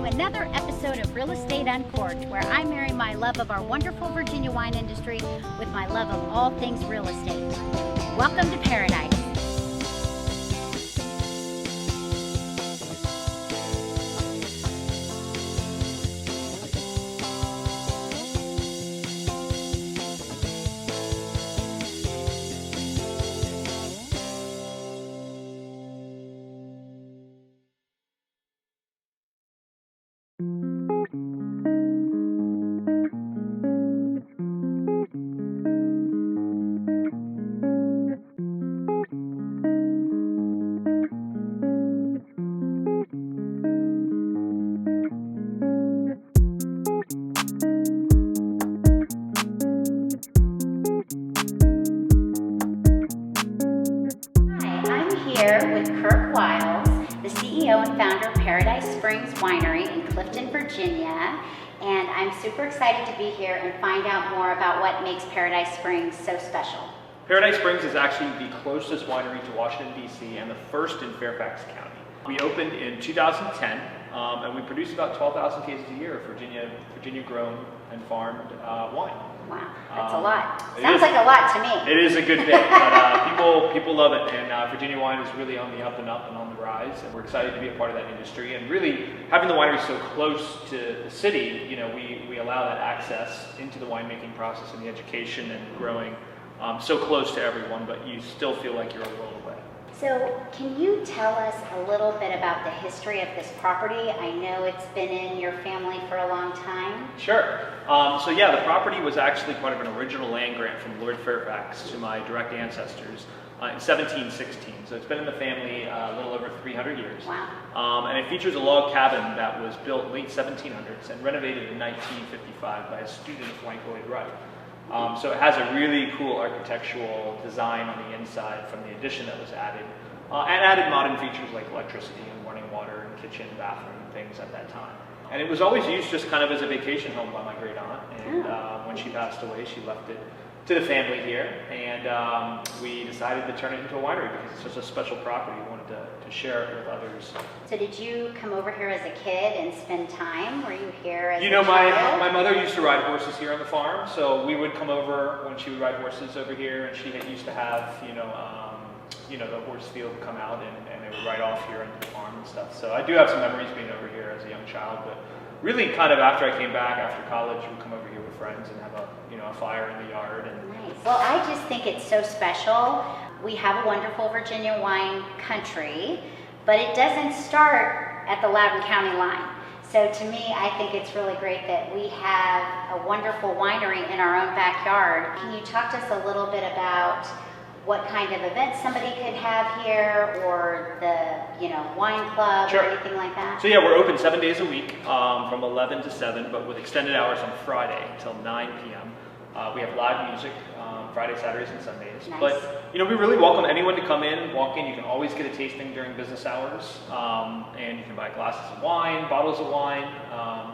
another episode of Real Estate Uncorked, where I marry my love of our wonderful Virginia wine industry with my love of all things real estate. Welcome to paradise. The CEO and founder of Paradise Springs Winery in Clifton, Virginia, and I'm super excited to be here and find out more about what makes Paradise Springs so special. Paradise Springs is actually the closest winery to Washington, D.C. and the first in Fairfax County. We opened in 2010 and we produce about 12,000 cases a year of Virginia grown and farmed wine. Wow, that's a lot. Sounds like a lot to me. It is a good bit, but people love it, and Virginia wine is really on the up and on the rise, and we're excited to be a part of that industry. And really, having the winery so close to the city, you know, we allow that access into the winemaking process and the education and growing so close to everyone, but you still feel like you're a world away. So can you tell us a little bit about the history of this property? I know it's been in your family for a long time. Sure. So yeah, the property was actually part of an original land grant from Lord Fairfax to my direct ancestors in 1716. So it's been in the family a little over 300 years. Wow. And it features a log cabin that was built late 1700s and renovated in 1955 by a student of Frank Lloyd Wright. So it has a really cool architectural design on the inside from the addition that was added, and added modern features like electricity and running water and kitchen, bathroom, and things at that time. And it was always used just kind of as a vacation home by my great aunt, and when she passed away, she left it to the family here, and we decided to turn it into a winery because it's such a special property. We wanted to share it with others. So did you come over here as a kid and spend time? Were you here as a child? My mother used to ride horses here on the farm, so we would come over when she would ride horses over here, and she used to have, the horse field come out, and they would ride off here on the farm and stuff. So I do have some memories being over here as a young child, but really kind of after I came back, after college, we'd come over here with friends and have a fire in the yard. And nice. Well, I just think it's so special. We have a wonderful Virginia wine country, but it doesn't start at the Loudoun County line. So to me, I think it's really great that we have a wonderful winery in our own backyard. Can you talk to us a little bit about what kind of events somebody could have here, or the wine club, Sure. or anything like that? So yeah, we're open 7 days a week from 11 to 7, but with extended hours on Friday until 9 p.m. We have live music Friday, Saturdays, and Sundays. Nice. But we really welcome anyone to come in, walk in. You can always get a tasting during business hours, and you can buy glasses of wine, bottles of wine.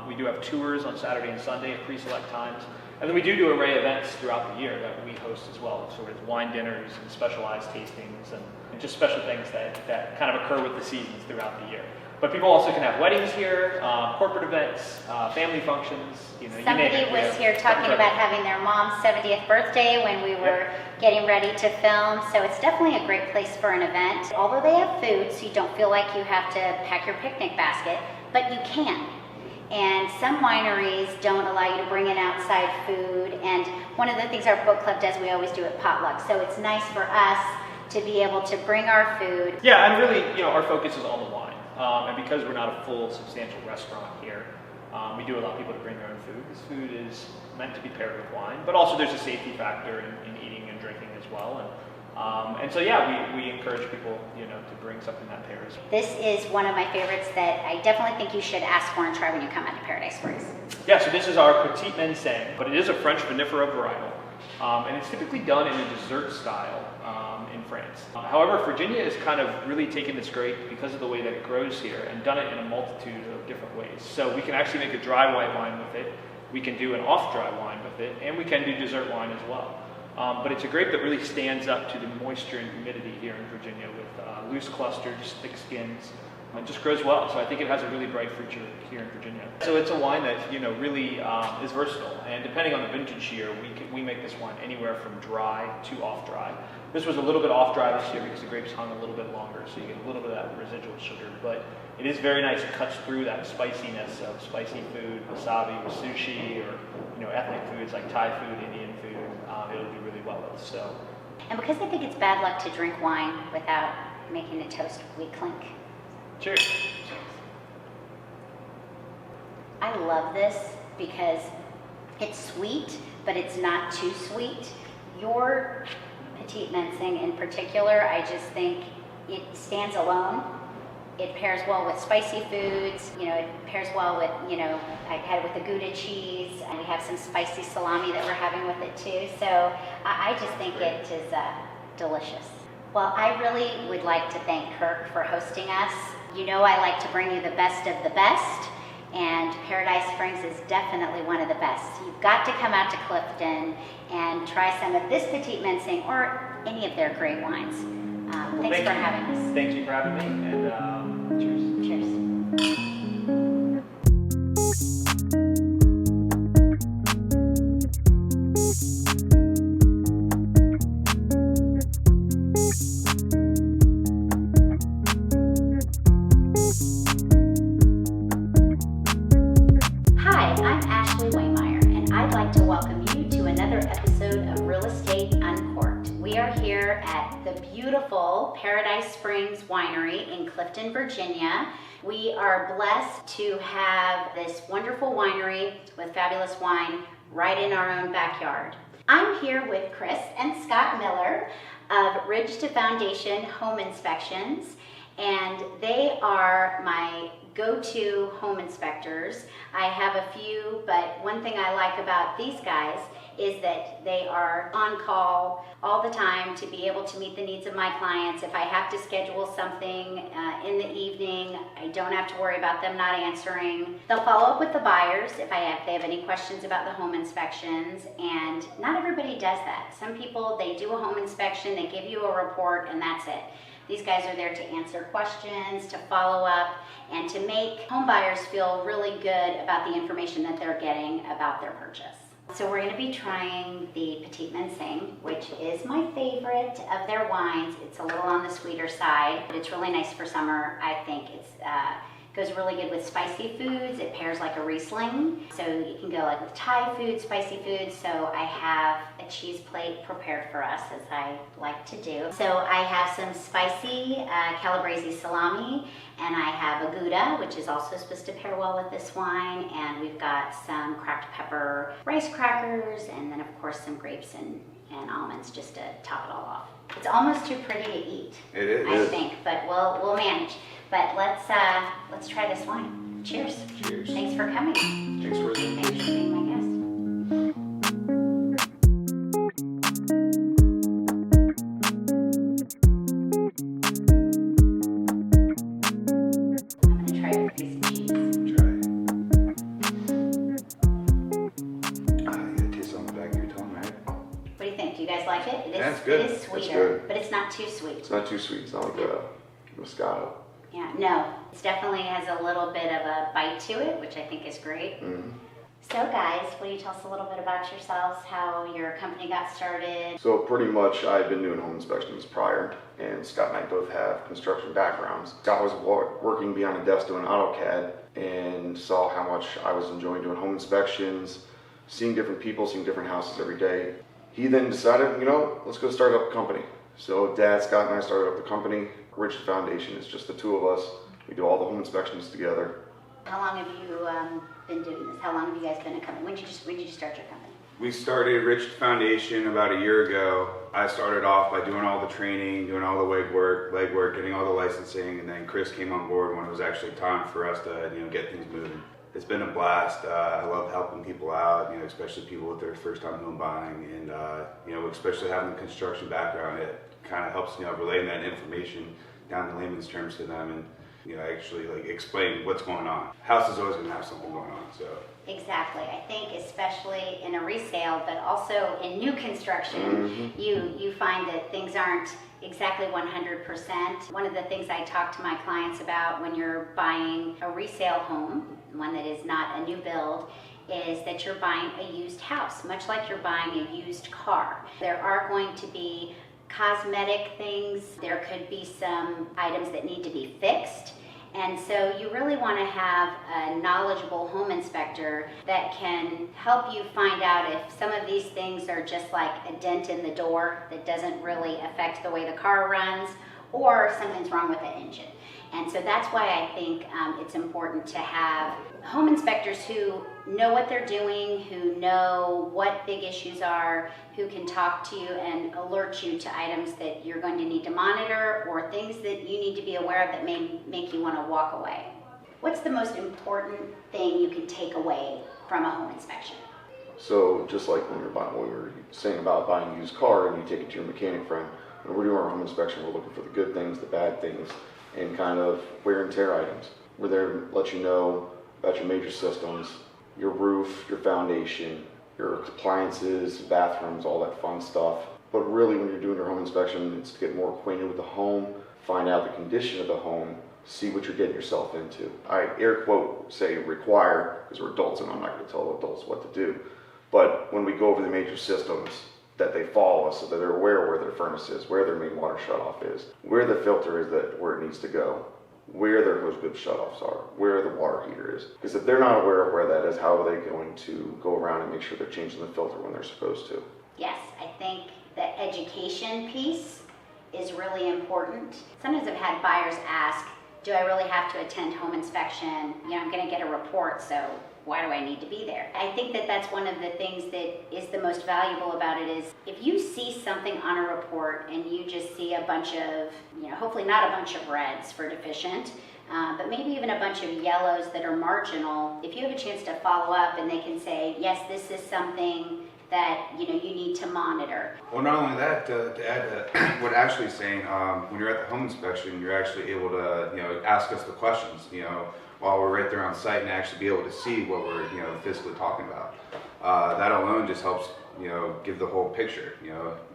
We do have tours on Saturday and Sunday at pre-select times. And then we do array events throughout the year that we host as well, sort of wine dinners and specialized tastings and just special things that kind of occur with the seasons throughout the year. But people also can have weddings here, corporate events, family functions. Somebody was here talking about having their mom's 70th birthday when we were getting ready to film. So it's definitely a great place for an event. Although they have food, so you don't feel like you have to pack your picnic basket, but you can. And some wineries don't allow you to bring in outside food. And one of the things our book club does, we always do it potluck. So it's nice for us to be able to bring our food. Yeah, and really, our focus is on the wine. And because we're not a full, substantial restaurant here, we do allow people to bring their own food. This food is meant to be paired with wine, but also there's a safety factor in eating and drinking as well. And so yeah, we encourage people, to bring something that pairs. This is one of my favorites that I definitely think you should ask for and try when you come out to Paradise Springs. Yeah, so this is our Petite Manseng, but it is a French vinifera varietal, and it's typically done in a dessert style in France. However, Virginia has kind of really taken this grape because of the way that it grows here and done it in a multitude of different ways. So we can actually make a dry white wine with it, we can do an off-dry wine with it, and we can do dessert wine as well. But it's a grape that really stands up to the moisture and humidity here in Virginia with loose clusters, thick skins, It just grows well, so I think it has a really bright future here in Virginia. So it's a wine that really is versatile, and depending on the vintage year, we make this wine anywhere from dry to off dry. This was a little bit off dry this year because the grapes hung a little bit longer, so you get a little bit of that residual sugar. But it is very nice. It cuts through that spiciness of spicy food, wasabi with sushi, or ethnic foods like Thai food, Indian food. It'll do really well with. So. And because I think it's bad luck to drink wine without making it toast, we clink. Cheers. I love this because it's sweet, but it's not too sweet. Your Petite Mensing in particular, I just think it stands alone. It pairs well with spicy foods. It pairs well with, I had it with the Gouda cheese, and we have some spicy salami that we're having with it too. So I just think it is delicious. Well, I really would like to thank Kirk for hosting us. I like to bring you the best of the best, and Paradise Springs is definitely one of the best. You've got to come out to Clifton and try some of this Petite Mensing or any of their great wines. Thanks for having us. Thank you for having me, and cheers. Cheers. Hi, I'm Ashleigh Wehmeyer, and I'd like to welcome you to another episode of Real Estate Uncorked. We are here at the beautiful Paradise Springs Winery in Clifton, Virginia. We are blessed to have this wonderful winery with fabulous wine right in our own backyard. I'm here with Chris and Scott Miller of Ridge to Foundation Home Inspections, and they are my go-to home inspectors. I have a few, but one thing I like about these guys is that they are on call all the time to be able to meet the needs of my clients. If I have to schedule something in the evening, I don't have to worry about them not answering. They'll follow up with the buyers if they have any questions about the home inspections, and not everybody does that. Some people, they do a home inspection, they give you a report, and that's it. These guys are there to answer questions, to follow up, and to make home buyers feel really good about the information that they're getting about their purchase. So we're going to be trying the Petite Mensing, which is my favorite of their wines. It's a little on the sweeter side, but it's really nice for summer. I think it goes really good with spicy foods. It pairs like a Riesling, so you can go like with Thai food, spicy food. So I have a cheese plate prepared for us, as I like to do. So I have some spicy Calabrese salami, and I have a Gouda, which is also supposed to pair well with this wine, and we've got some cracked pepper rice crackers, and then of course some grapes and almonds just to top it all off. It's almost too pretty to eat. It is. I think, but we'll manage. But let's try this wine. Cheers. Cheers. Thanks for coming. Thanks for Thanks for being my guest. I'm gonna try a piece of cheese. Try it. You get a taste on the back of your tongue, right? What do you think? Do you guys like it? Yeah, it's good. It is It's sweeter, good. but it's not too sweet. It's not too sweet. It's not like a Moscato. Yeah, no. It definitely has a little bit of a bite to it, which I think is great. Mm-hmm. So guys, will you tell us a little bit about yourselves, how your company got started? So pretty much I've been doing home inspections prior, and Scott and I both have construction backgrounds. Scott was working behind a desk doing AutoCAD and saw how much I was enjoying doing home inspections, seeing different people, seeing different houses every day. He then decided, let's go start up a company. So Dad, Scott, and I started up the company. Ridge Foundation. It's just the two of us. We do all the home inspections together. How long have you been doing this? How long have you guys been a company? When did you start your company? We started Rich Foundation about a year ago. I started off by doing all the training, doing all the legwork, getting all the licensing, and then Chris came on board when it was actually time for us to get things moving. It's been a blast. I love helping people out, especially people with their first time home buying, and especially having the construction background. It kind of helps relaying that information down in layman's terms to them, and actually explain what's going on. House is always going to have something going on, so. Exactly. I think especially in a resale, but also in new construction, you find that things aren't exactly 100%. One of the things I talk to my clients about when you're buying a resale home, one that is not a new build, is that you're buying a used house, much like you're buying a used car. There are going to be cosmetic things, there could be some items that need to be fixed. And so you really want to have a knowledgeable home inspector that can help you find out if some of these things are just like a dent in the door that doesn't really affect the way the car runs, or something's wrong with the engine. And so that's why I think it's important to have home inspectors who know what they're doing, who know what big issues are, who can talk to you and alert you to items that you're going to need to monitor or things that you need to be aware of that may make you want to walk away. What's the most important thing you can take away from a home inspection? So just like when we were saying about buying a used car and you take it to your mechanic friend, when we're doing our home inspection, we're looking for the good things, the bad things, and kind of wear and tear items. We're there to let you know about your major systems, your roof, your foundation, your appliances, bathrooms, all that fun stuff. But really when you're doing your home inspection, it's to get more acquainted with the home, find out the condition of the home, see what you're getting yourself into. I air quote say require, because we're adults and I'm not going to tell adults what to do. But when we go over the major systems, that they follow us so that they're aware where their furnace is, where their main water shutoff is, where the filter is where it needs to go, where their hose bib shutoffs are, where the water heater is. Because if they're not aware of where that is, how are they going to go around and make sure they're changing the filter when they're supposed to? Yes, I think the education piece is really important. Sometimes I've had buyers ask, do I really have to attend home inspection? You know, I'm going to get a report, so why do I need to be there? I think that that's one of the things that is the most valuable about it is if you see something on a report and you just see a bunch of, hopefully not a bunch of reds for deficient, but maybe even a bunch of yellows that are marginal, if you have a chance to follow up and they can say, yes, this is something that you need to monitor. Well, not only that, to add to what Ashleigh's saying, when you're at the home inspection, you're actually able to ask us the questions, while we're right there on site and actually be able to see what we're physically talking about. That alone just helps give the whole picture,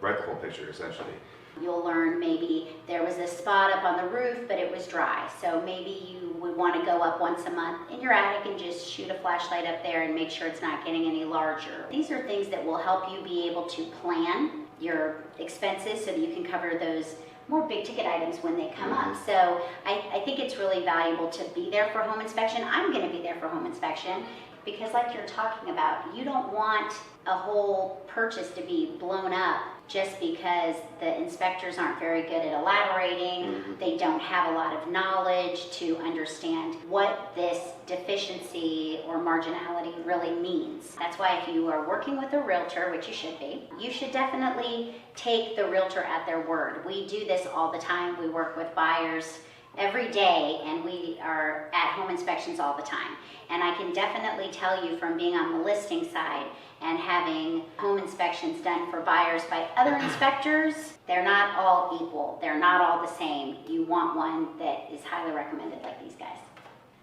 write the whole picture essentially. You'll learn maybe there was a spot up on the roof, but it was dry. So maybe you would want to go up once a month in your attic and just shoot a flashlight up there and make sure it's not getting any larger. These are things that will help you be able to plan your expenses so that you can cover those more big ticket items when they come up. So I think it's really valuable to be there for home inspection. I'm going to be there for home inspection because like you're talking about, you don't want a whole purchase to be blown up just because the inspectors aren't very good at elaborating. They don't have a lot of knowledge to understand what this deficiency or marginality really means. That's why if you are working with a realtor, which you should be, you should definitely take the realtor at their word. We do this all the time. We work with buyers every day and we are at home inspections all the time. And I can definitely tell you from being on the listing side and having home inspections done for buyers by other inspectors, they're not all equal. They're not all the same. You want one that is highly recommended like these guys.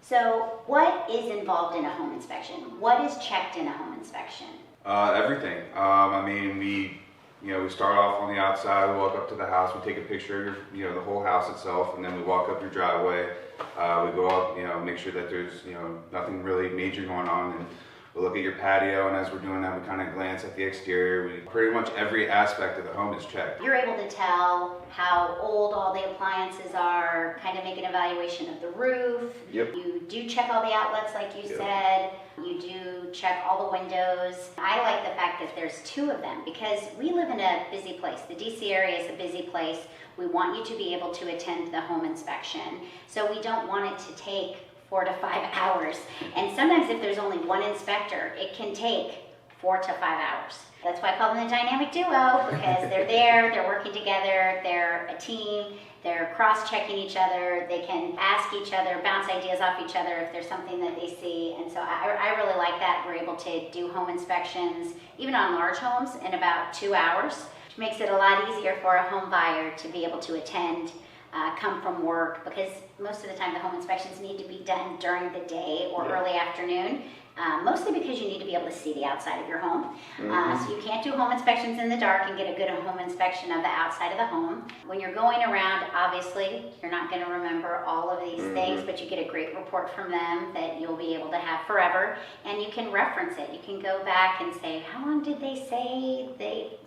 So what is involved in a home inspection? What is checked in a home inspection? Everything. We start off on the outside, we walk up to the house, we take a picture of the whole house itself, and then we walk up your driveway. We go up, make sure that there's nothing really major going on, and we look at your patio, and as we're doing that, we kind of glance at the exterior. Pretty much every aspect of the home is checked. You're able to tell how old all the appliances are, kind of make an evaluation of the roof. Yep. You do check all the outlets like you said. You do check all the windows. I like the fact that there's two of them because we live in a busy place. The DC area is a busy place. We want you to be able to attend the home inspection. So we don't want it to take 4 to 5 hours. And sometimes if there's only one inspector, it can take 4 to 5 hours. That's why I call them the dynamic duo, because they're there, they're working together, they're a team, they're cross-checking each other, they can ask each other, bounce ideas off each other if there's something that they see. And so I really like that. We're able to do home inspections, even on large homes, in about 2 hours, which makes it a lot easier for a home buyer to be able to attend, come from work, because most of the time the home inspections need to be done during the day or early afternoon mostly because you need to be able to see the outside of your home. So you can't do home inspections in the dark and get a good home inspection of the outside of the home. When you're going around, obviously, you're not going to remember all of these things, but you get a great report from them that you'll be able to have forever, and you can reference it. You can go back and say, how long did they say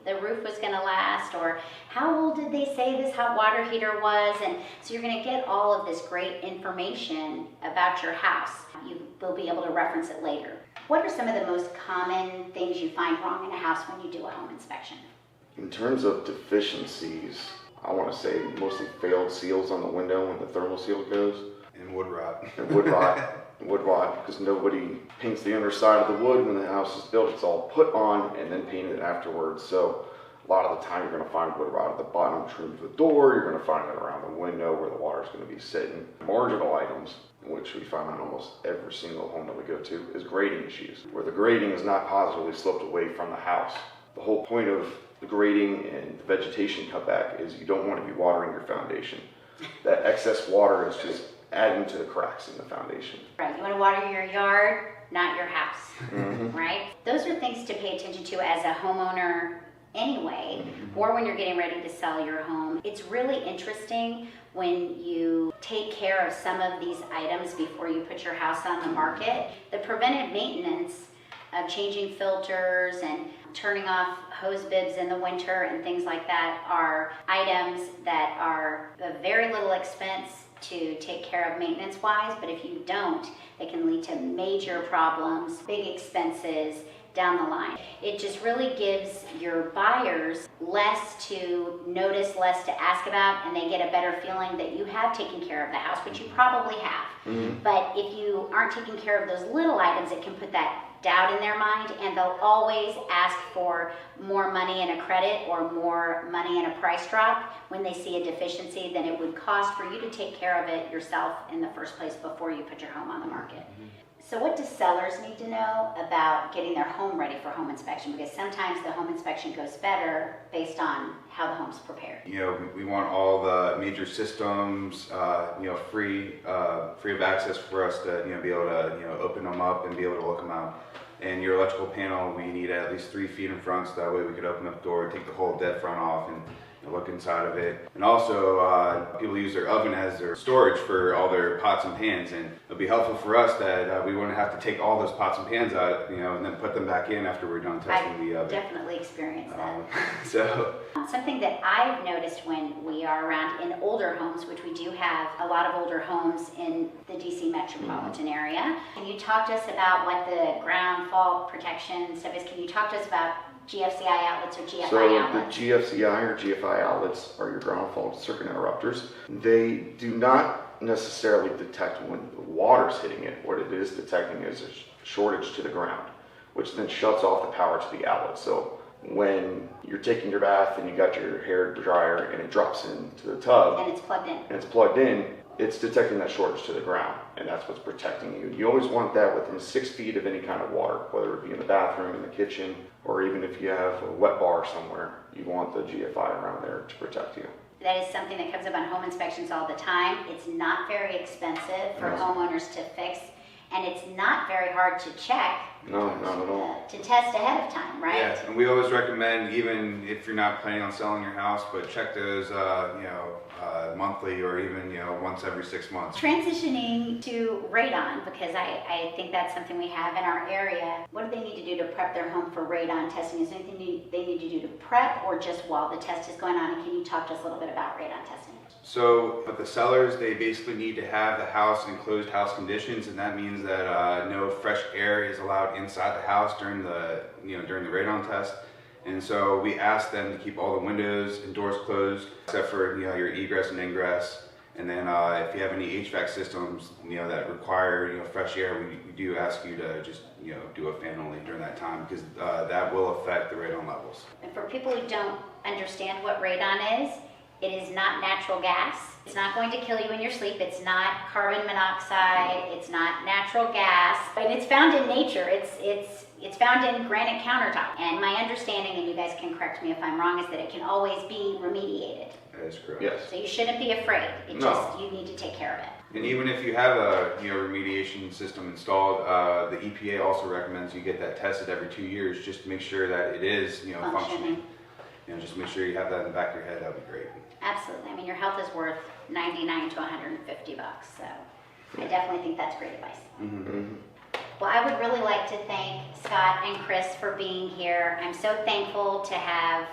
the roof was going to last, or how old did they say this hot water heater was? And so you're going to get all of this great information about your house. You will be able to reference it later. What are some of the most common things you find wrong in a house when you do a home inspection? In terms of deficiencies, I want to say mostly failed seals on the window when the thermal seal goes. And wood rot. And wood rot, because nobody paints the underside of the wood when the house is built. It's all put on and then painted afterwards. So a lot of the time you're going to find wood rot at the bottom trim of the door. You're going to find it around the window where the water is going to be sitting. Marginal items, which we find in almost every single home that we go to, is grading issues, where the grading is not positively sloped away from the house. The whole point of the grading and the vegetation cutback is you don't want to be watering your foundation. That excess water is just adding to the cracks in the foundation. Right, you want to water your yard, not your house, right? Those are things to pay attention to as a homeowner anyway, or when you're getting ready to sell your home. It's really interesting when you take care of some of these items before you put your house on the market. The preventive maintenance of changing filters and turning off hose bibs in the winter and things like that are items that are of very little expense to take care of maintenance-wise, but if you don't, it can lead to major problems, big expenses down the line. It just really gives your buyers less to notice, less to ask about, and they get a better feeling that you have taken care of the house, which you probably have. But if you aren't taking care of those little items, it can put that doubt in their mind, and they'll always ask for more money in a credit or more money in a price drop when they see a deficiency than it would cost for you to take care of it yourself in the first place before you put your home on the market. So what do sellers need to know about getting their home ready for home inspection? Because sometimes the home inspection goes better based on how the home's prepared. You know, we want all the major systems, free of access for us to, be able to, open them up and be able to look them out. And your electrical panel, we need at least 3 feet in front, so that way we could open up the door, take the whole dead front off, and look inside of it. And also, people use their oven as their storage for all their pots and pans, and it'll be helpful for us that we wouldn't have to take all those pots and pans out, and then put them back in after we're done testing the oven. Definitely experienced that. Something that I've noticed when we are around in older homes, which we do have a lot of older homes in the DC metropolitan area. Can you talk to us about what the ground fault protection stuff is? Can you talk to us about GFCI outlets or GFI outlets? So the GFCI or GFI outlets are your ground fault circuit interrupters. They do not necessarily detect when the water's hitting it. What it is detecting is a shortage to the ground, which then shuts off the power to the outlet. So when you're taking your bath and you got your hair dryer and it drops into the tub and it's plugged in, it's detecting that shortage to the ground, and that's what's protecting you. You always want that within 6 feet of any kind of water, whether it be in the bathroom, in the kitchen, or even if you have a wet bar somewhere, you want the GFI around there to protect you. That is something that comes up on home inspections all the time. It's not very expensive for homeowners to fix, and it's not very hard to check. No, not at all. To test ahead of time, right? Yeah, and we always recommend, even if you're not planning on selling your house, but check those, monthly or even, once every 6 months. Transitioning to radon, because I think that's something we have in our area. What do they need to do to prep their home for radon testing? Is there anything they need to do to prep, or just while the test is going on? And can you talk to us a little bit about radon testing? So with the sellers, they basically need to have the house in closed house conditions, and that means that no fresh air is allowed inside the house during the radon test. And so we ask them to keep all the windows and doors closed, except for your egress and ingress. And then if you have any HVAC systems that require fresh air, we do ask you to just do a fan only during that time, because that will affect the radon levels. And for people who don't understand what radon is, It is not natural gas. It's not going to kill you in your sleep. It's not carbon monoxide. It's not natural gas. And it's found in nature. It's found in granite countertop. And my understanding, and you guys can correct me if I'm wrong, is that it can always be remediated. That is correct. Yes. So you shouldn't be afraid. No. You need to take care of it. And even if you have a remediation system installed, the EPA also recommends you get that tested every 2 years just to make sure that it is functioning. Just make sure you have that in the back of your head. That'd be great. Absolutely. I mean, your health is worth $99 to $150, so I definitely think that's great advice. Mm-hmm. Well, I would really like to thank Scott and Chris for being here. I'm so thankful to have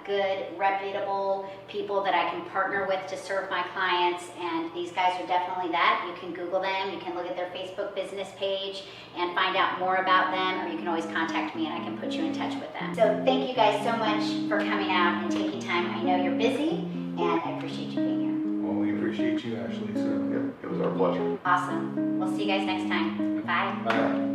good, reputable people that I can partner with to serve my clients, and these guys are definitely that. You can Google them, you can look at their Facebook business page and find out more about them, or you can always contact me and I can put you in touch with them. So thank you guys so much for coming out and taking time. I know you're busy, and I appreciate you being here. Well, we appreciate you, Ashleigh. So It was our pleasure. Awesome. We'll see you guys next time. Bye. bye.